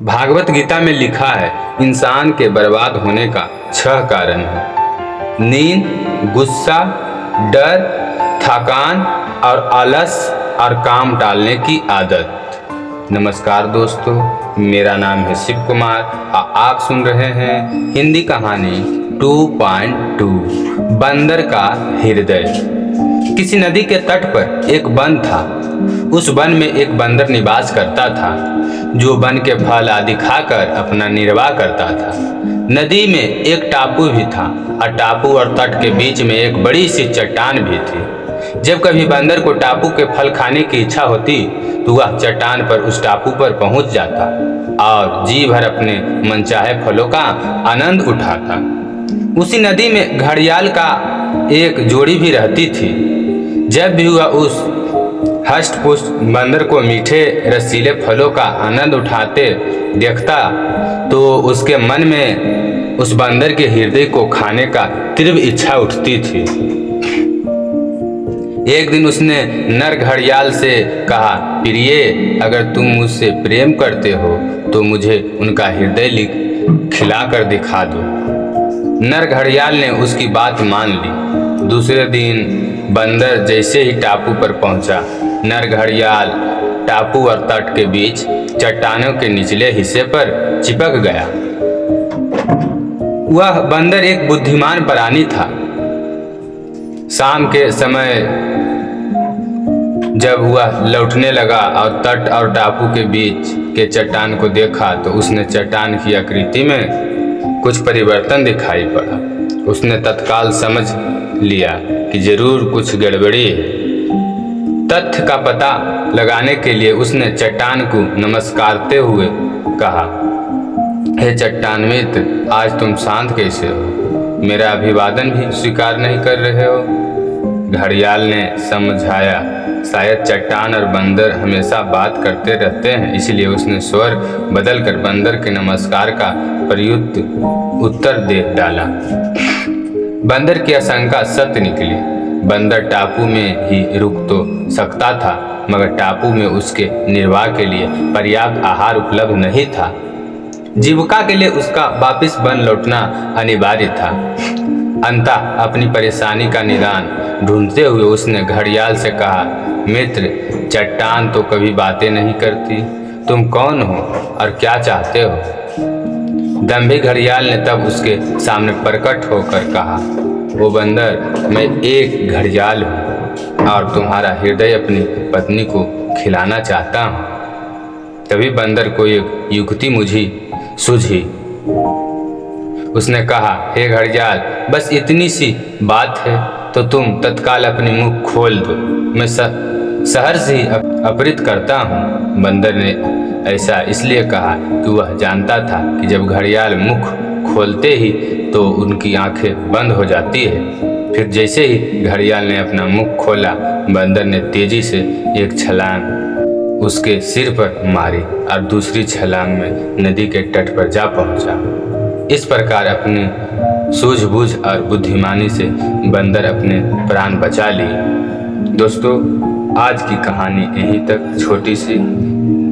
भागवत गीता में लिखा है, इंसान के बर्बाद होने का 6 कारण है। नींद, गुस्सा, डर, थकान और आलस और काम टालने की आदत। नमस्कार दोस्तों, मेरा नाम है शिव कुमार और आप सुन रहे हैं हिंदी कहानी 2.2 बंदर का हृदय। किसी नदी के तट पर एक वन था। उस वन में एक बंदर निवास करता था जो वन के फल आदि खाकर अपना निर्वाह करता था। नदी में एक टापू भी था और टापू और तट के बीच में एक बड़ी सी चट्टान भी थी। जब कभी बंदर को टापू के फल खाने की इच्छा होती तो वह चट्टान पर उस टापू पर पहुंच जाता और जी भर अपने मनचाहे फलों का आनंद उठाता। उसी नदी में घड़ियाल का एक जोड़ी भी रहती थी। जब भी वह उस हष्ट पुष्ट बंदर को मीठे रसीले फलों का आनंद उठाते देखता तो उसके मन में उस बंदर के हृदय को खाने का तीव्र इच्छा उठती थी। एक दिन उसने नर घड़ियाल से कहा, प्रिय, अगर तुम मुझसे प्रेम करते हो तो मुझे उनका हृदय खिला कर दिखा दो। नर घड़ियाल ने उसकी बात मान ली। दूसरे दिन बंदर जैसे ही टापू पर पहुंचा, नर घड़ियाल टापू और तट के बीच चट्टानों के निचले हिस्से पर चिपक गया। वह बंदर एक बुद्धिमान प्राणी था। शाम के समय जब वह लौटने लगा और तट और टापू के बीच के चट्टान को देखा तो उसने चट्टान की आकृति में कुछ परिवर्तन दिखाई पड़ा। उसने तत्काल समझ लिया कि जरूर कुछ गड़बड़ी है। तथ्य का पता लगाने के लिए उसने चट्टान को नमस्कारते हुए कहा, हे चट्टान मित्र, आज तुम शांत कैसे हो? मेरा अभिवादन भी स्वीकार नहीं कर रहे हो। घड़ियाल ने समझाया, शायद चट्टान और बंदर हमेशा बात करते रहते हैं, इसलिए उसने स्वर बदलकर बंदर के नमस्कार का प्रयुक्त उत्तर दे डाला। बंदर की आशंका सत्य निकली। बंदर टापू में ही रुक तो सकता था, मगर टापू में उसके निर्वाह के लिए पर्याप्त आहार उपलब्ध नहीं था। जीविका के लिए उसका वापस वन लौटना अनिवार्य था। अंततः अपनी परेशानी का निदान ढूंढते हुए उसने घड़ियाल से कहा, मित्र, चट्टान तो कभी बातें नहीं करती। तुम कौन हो और क्या चाहते हो? दंभी घड़ियाल ने तब उसके सामने प्रकट होकर कहा, वो बंदर, मैं एक घड़ियाल हूँ और तुम्हारा हृदय अपनी पत्नी को खिलाना चाहता हूँ। तभी बंदर को एक युक्ति सूझी। उसने कहा, हे घड़ियाल, बस इतनी सी बात है तो तुम तत्काल अपनी मुख खोल दो। मैं सहर्ष ही अपहृत करता हूँ। बंदर ने ऐसा इसलिए कहा कि वह जानता था कि जब घड़ियाल मुख खोलते ही तो उनकी आंखें बंद हो जाती है। फिर जैसे ही घड़ियाल ने अपना मुख खोला, बंदर ने तेजी से एक छलांग उसके सिर पर मारी और दूसरी छलांग में नदी के तट पर जा पहुंचा। इस प्रकार अपनी सूझबूझ और बुद्धिमानी से बंदर अपने प्राण बचा लिए। दोस्तों, आज की कहानी यहीं तक छोटी सी।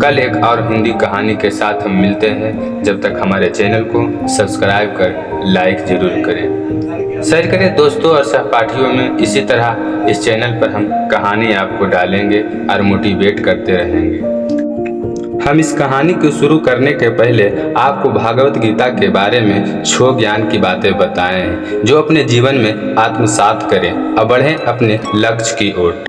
कल एक और हिंदी कहानी के साथ हम मिलते हैं। जब तक हमारे चैनल को सब्सक्राइब कर लाइक जरूर करें, शेयर करें दोस्तों और सहपाठियों में। इसी तरह इस चैनल पर हम कहानी आपको डालेंगे और मोटिवेट करते रहेंगे। हम इस कहानी को शुरू करने के पहले आपको भागवत गीता के बारे में 6 ज्ञान की बातें बताए हैं जो अपने जीवन में आत्मसात करें और बढ़ें अपने लक्ष्य की ओर।